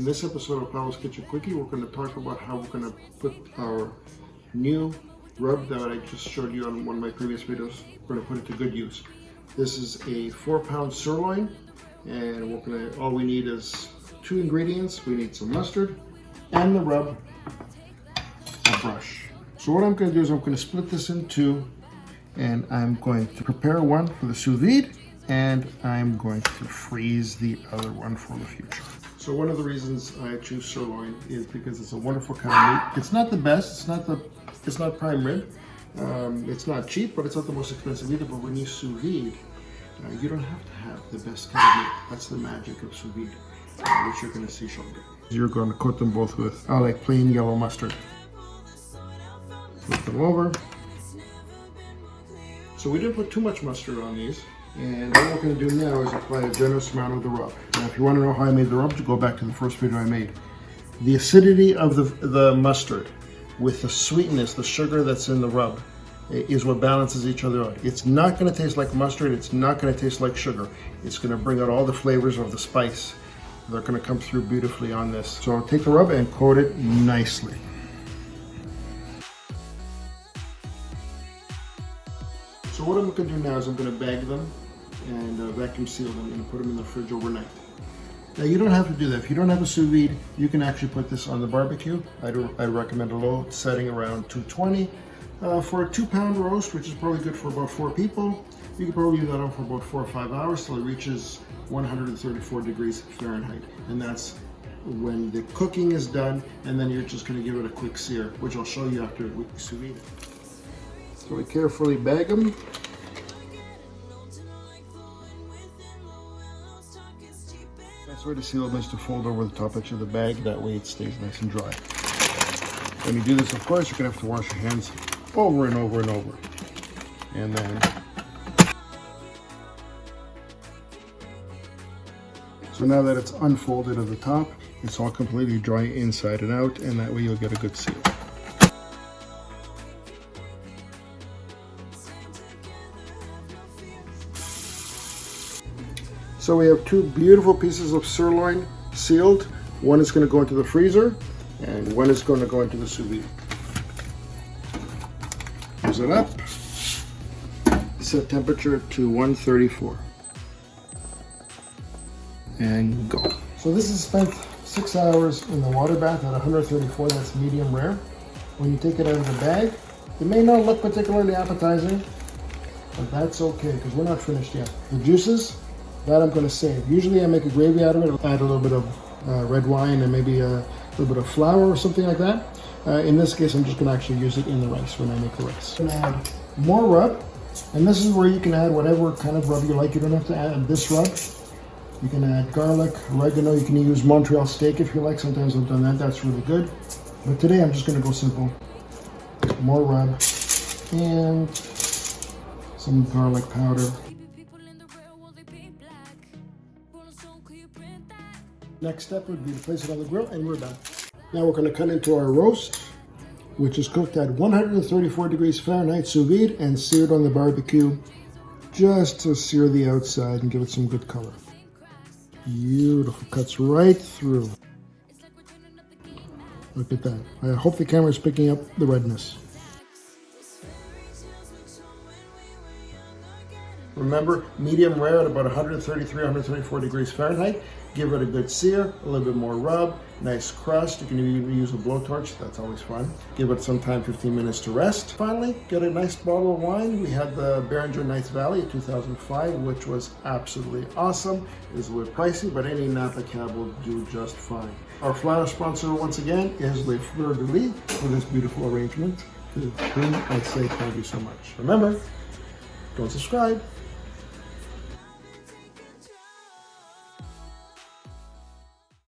In this episode of Pavlo's Kitchen Quickie, we're going to talk about how we're going to put our new rub that I just showed you on one of my previous videos. We're going to put it to good use. This is a 4-pound sirloin, and all we need is 2 ingredients. We need some mustard and the rub, a brush. So what I'm going to do is I'm going to split this in 2, and I'm going to prepare one for the sous vide, and I'm going to freeze the other one for the future. So one of the reasons I choose sirloin is because it's a wonderful kind of meat. It's not the best. It's not prime rib. It's not cheap, but it's not the most expensive either. But when you sous vide, you don't have to have the best kind of meat. That's the magic of sous vide, which you're going to see shortly. You're going to coat them both with like plain yellow mustard. Flip them over. So we didn't put too much mustard on these. And what we're going to do now is apply a generous amount of the rub. Now, if you want to know how I made the rub, go back to the first video I made. The acidity of the mustard with the sweetness, the sugar that's in the rub, is what balances each other out. It's not going to taste like mustard. It's not going to taste like sugar. It's going to bring out all the flavors of the spice. They're going to come through beautifully on this. So I'll take the rub and coat it nicely. So what I'm going to do now is I'm going to bag them and vacuum seal them and put them in the fridge overnight. Now you don't have to do that. If you don't have a sous vide, you can actually put this on the barbecue. I recommend a low setting around 220. For a 2-pound roast, which is probably good for about 4 people, you can probably leave that on for about 4 or 5 hours till it reaches 134 degrees Fahrenheit. And that's when the cooking is done, and then you're just going to give it a quick sear, which I'll show you after we sous vide it. So we carefully bag them. Best way to seal them is to fold over the top edge of the bag. That way it stays nice and dry. When you do this, of course, you're going to have to wash your hands over and over and over. And then... So now that it's unfolded at the top, it's all completely dry inside and out, and that way you'll get a good seal. So we have 2 beautiful pieces of sirloin sealed. One is going to go into the freezer, and one is going to go into the sous vide. Close it up. Set temperature to 134. And go. So this is spent 6 hours in the water bath at 134. That's medium rare. When you take it out of the bag, it may not look particularly appetizing, but that's okay because we're not finished yet. The juices, that I'm going to save. Usually I make a gravy out of it, add a little bit of red wine and maybe a little bit of flour or something like that. In this case, I'm just going to actually use it in the rice when I make the rice. I'm going to add more rub, and this is where you can add whatever kind of rub you like. You don't have to add this rub. You can add garlic, oregano. You can use Montreal steak if you like. Sometimes I've done that. That's really good. But today I'm just going to go simple. More rub and some garlic powder. Next step would be to place it on the grill, and we're done. Now we're going to cut into our roast, which is cooked at 134 degrees Fahrenheit sous vide and seared on the barbecue, just to sear the outside and give it some good color. Beautiful, cuts right through. Look at that. I hope the camera is picking up the redness. Remember, medium rare at about 133, 134 degrees Fahrenheit. Give it a good sear, a little bit more rub, nice crust. You can even use a blowtorch, that's always fun. Give it some time, 15 minutes to rest. Finally, get a nice bottle of wine. We had the Beringer Nights Valley 2005, which was absolutely awesome. It was a little pricey, but any Napa cab will do just fine. Our flower sponsor, once again, is Les Fleurs de Lis for this beautiful arrangement. To whom I say thank you so much. Remember, don't subscribe.